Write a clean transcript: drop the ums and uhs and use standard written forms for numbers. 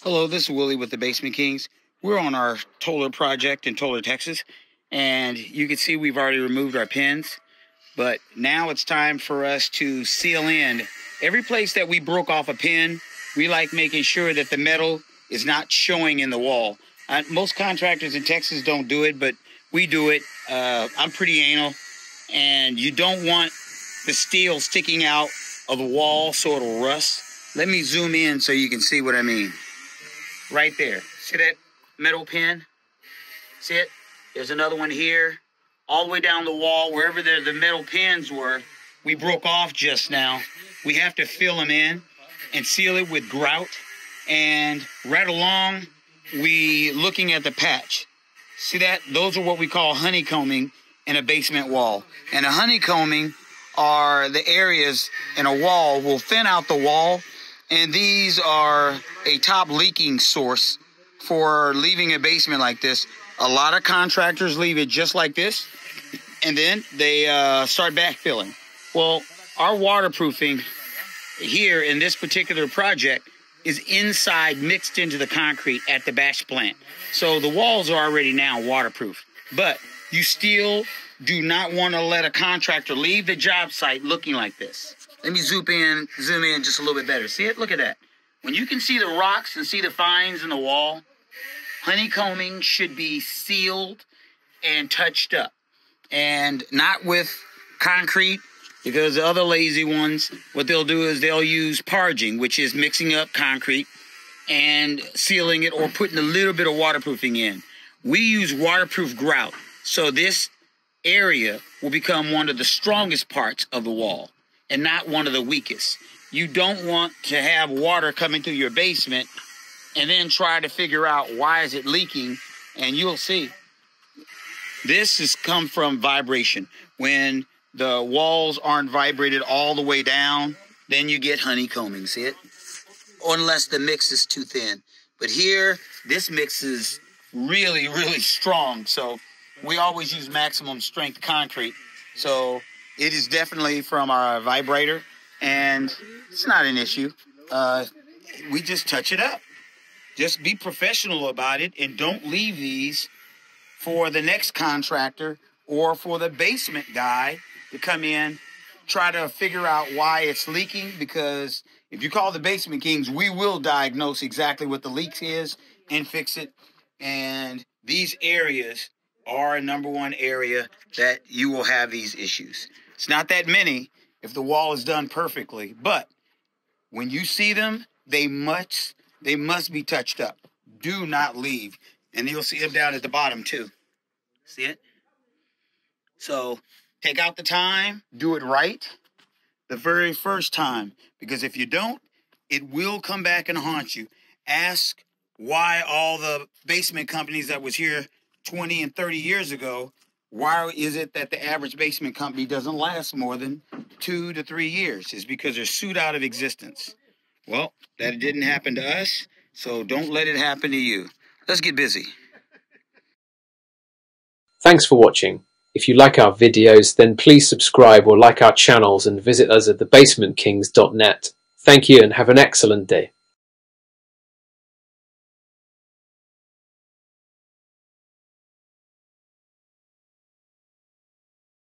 Hello, this is Willie with the Basement Kings. We're on our Toller project in Toller, Texas, and you can see we've already removed our pins, but now it's time for us to seal in. Every place that we broke off a pin, we like making sure that the metal is not showing in the wall. Most contractors in Texas don't do it, but we do it. I'm pretty anal, and you don't want the steel sticking out of the wall so it'll rust. Let me zoom in so you can see what I mean. Right there. See that metal pin? See it? There's another one here. All the way down the wall, wherever the metal pins were, we broke off just now. We have to fill them in and seal it with grout. And right along, we looking at the patch. See that? Those are what we call honeycombing in a basement wall. And a honeycombing are the areas in a wall will thin out the wall. And these are a top leaking source for leaving a basement like this. A lot of contractors leave it just like this, and then they start backfilling. Well, our waterproofing here in this particular project is inside, mixed into the concrete at the batch plant. So the walls are already now waterproof. But you still do not want to let a contractor leave the job site looking like this. Let me zoom in just a little bit better. See it? Look at that. When you can see the rocks and see the fines in the wall, honeycombing should be sealed and touched up. And not with concrete, because the other lazy ones, what they'll do is they'll use parging, which is mixing up concrete and sealing it or putting a little bit of waterproofing in. We use waterproof grout, so this area will become one of the strongest parts of the wall and not one of the weakest. You don't want to have water coming through your basement and then try to figure out why is it leaking, and you'll see. This has come from vibration. When the walls aren't vibrated all the way down, then you get honeycombing, see it? Unless the mix is too thin. But here, this mix is really, really strong, so we always use maximum strength concrete. So it is definitely from our vibrator, and it's not an issue. We just touch it up. Just be professional about it, and don't leave these for the next contractor or for the basement guy to come in, try to figure out why it's leaking, because if you call the Basement Kings, we will diagnose exactly what the leak is and fix it. And these areas are a #1 area that you will have these issues. It's not that many if the wall is done perfectly, but when you see them, they must be touched up. Do not leave. And you'll see them down at the bottom too. See it? So take out the time, do it right the very first time, because if you don't, it will come back and haunt you. Ask why all the basement companies that was here 20 and 30 years ago, why is it that the average basement company doesn't last more than 2 to 3 years? It's because they're sued out of existence. Well, that didn't happen to us, so don't let it happen to you. Let's get busy. Thanks for watching. If you like our videos, then please subscribe or like our channels and visit us at thebasementkings.net. Thank you and have an excellent day.